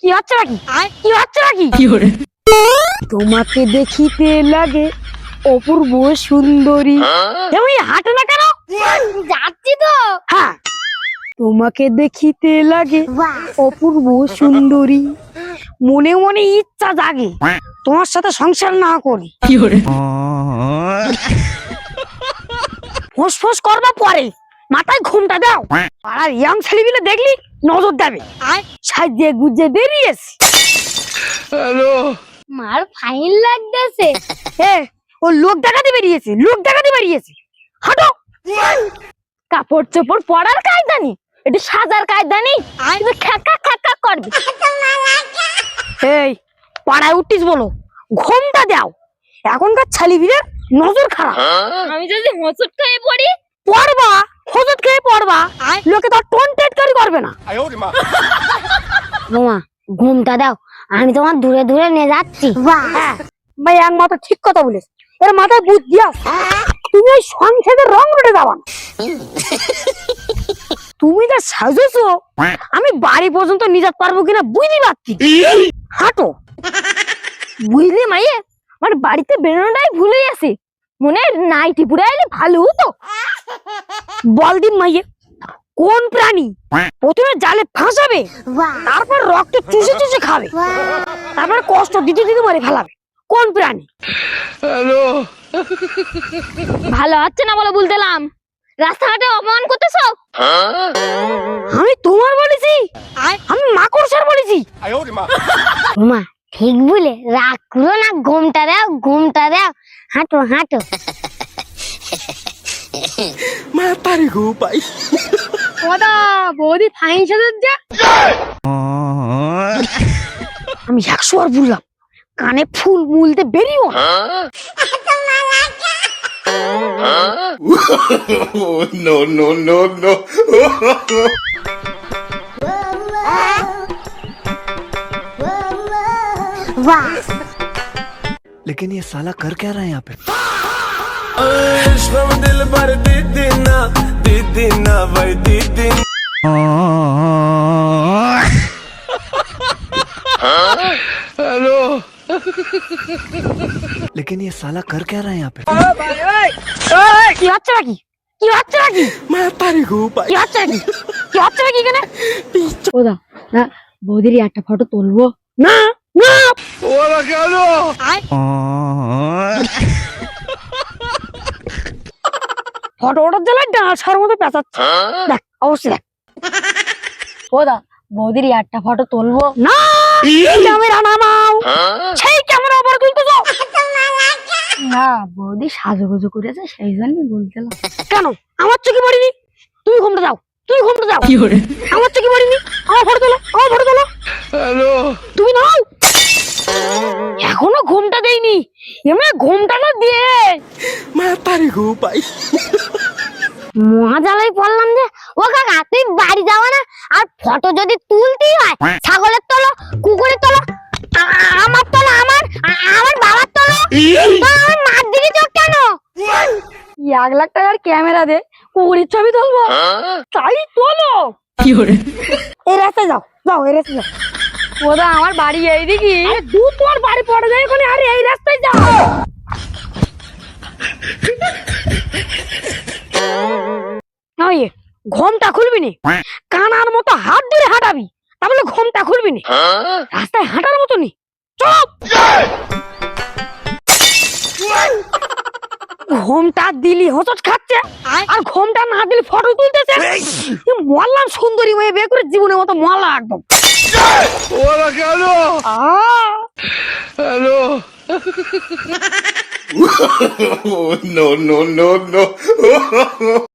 কি হচ্ছে নাকি? কি হচ্ছে নাকি? তোমাকে দেখিতে লাগে অপূর্ব সুন্দরী, তুমি হাঁটো না কেন? যাচ্ছি তো। হ্যাঁ, তোমাকে দেখিতে লাগে অপূর্ব সুন্দরী, মনে মনে ইচ্ছা জাগে তোমার সাথে সংসার না করি। ফোঁস করবা পরে, মাথায় ঘুমটা দাও। পাড়ার ইয়াং ছেলেগুলো দেখলি নজর দেবে। সাজিয়ে গুজে বেরিয়েছি। মার ফাইন লাগতেছে। ও লোক দেখাতে বেরিয়েছে, লোক দেখাতে বেরিয়েছে। হাঁটো। কাপড় চোপড় পরার কায়দা নেই, একটু সাজার কায়দা নেই, শুধু খাকা খাকা করবে। এই পাড়ায় উঠিস বলো, ঘুমটা দাও। এখনকার ছেলেগুলোর নজর খারাপ। আমি যদি হোঁচট খেয়ে পড়ি? পড়বা, হোঁচট খেয়ে পড়বা, লোকে তো টোনটেট করবে না। মামা ঘুমটা দাও, আমি তোমার দূরে দূরে নিয়ে যাচ্ছি। হ্যাঁ ভাই, এক মাথা ঠিক কথা বলিস, এর মাথায় বুদ্ধি আছে। তুমি ওই সংসারের রং উঠে যাবা না। তুমি যা সাজেছো, আমি বাড়ি পর্যন্ত নিয়ে যেতে পারবো কিনা বুঝতে পারছি। হাঁটো। বুঝলি মাইয়ে, আমার বাড়িতে বেরোনোটাই ভুলে গেছি। মনে হয় নাইটি পুরে এলে ভালো হতো। বল দিন মাইয়ে, কোন প্রাণী প্রথমে জালে ফাঁসাবে, তারপর রক্ত চুষে চুষে খাবে, তারপর কষ্ট দিতে দিতে মারে ফেলাবে? কোন প্রাণী? ভালো হচ্ছে না বলে বলতেলাম, রাস্তাঘাটে অপমান করতেছো। আমি তোমার বলেছি? আমি মাকড়সার বলেছি? মা ঠিক বলে, রাগ করো না, ঘুমটা দাও, ঘুমটা দাও, হাঁটো হাঁটো। ওদা বৌদি ফাইন সাজাচ্ছে। আমি 100 বার বললাম, কানে ফুল মুলতে বেরিও না। No, no, no, no. लेकिन ये साला कर क्या रहा है यहाँ पे? दिल भर दीदी ना भाई दीदी। हेलो। लेकिन ये साला कर क्या रहा है यहाँ पे? কি হচ্ছে নাকি? কি হচ্ছে নাকি? কি হচ্ছে নাকি? কি হচ্ছে নাকি এখানে? ওদা না, বৌদির একটা ফটো তুলবো না? না ওরা কেন? ফটো ওটার জ্বালায় ডাঁসার মতো পেঁচাচ্ছে। দেখ অবশ্যই দেখ। ওদা বৌদির একটা ফটো তুলবো না? ক্যামেরা নামাও। সেই ক্যামেরা আবার তুলতেছো? না, বৌদি সাজুগুজু করেছে, সেই জন্যই বলতেলাম। কেন আমার চোখে পড়িনি? তুমি ঘুমটা যাও, তুমি ঘুমটা যাও। আমার চোখে পড়িনি, আমার ফটো তোলো, আমার ফটো তোলো। हेलो। তুমি নাও। এখনো ঘুমটা দেইনি, এমনি ঘুমটা না দিয়ে মহাজালাই বললাম যে, ও কাকা তুই বাড়ি যাওয়া না, আর ফটো যদি তুলতেই হয়, ছাগলের তোলো, কুকুরের তোলো, আমার তোলো, আমার বাবার তোলো, আমার মার দিকে চোখ কেন? 1 লাখ টাকার ক্যামেরা দে, কুকুরের ছবি তুলবো, তাই তোলো। এই রাস্তায় যাও, যাও এই রাস্তায় যাও। ওদা আমার বাড়ি এইদিকে। তোমার বাড়ি পড়ে যায় ওখানে, আরে এই রাস্তায় যাও। ওই ঘুমটা খুলবি নি, কানার মতো হাত ধরে হাঁটাবি, তাহলে ঘুমটা খুলবি নি। রাস্তায় হাঁটার মতো নি, চুপ। ঘুমটা দিলি হোঁচট খাচ্ছে, আর ঘুমটা না দিলি ফটো তুলতেছে। মরলাম, সুন্দরী মেয়ে বিয়ে করে জীবনের মতো মরলাম একদম। ওরা কেন? Hello. No, no, no, no.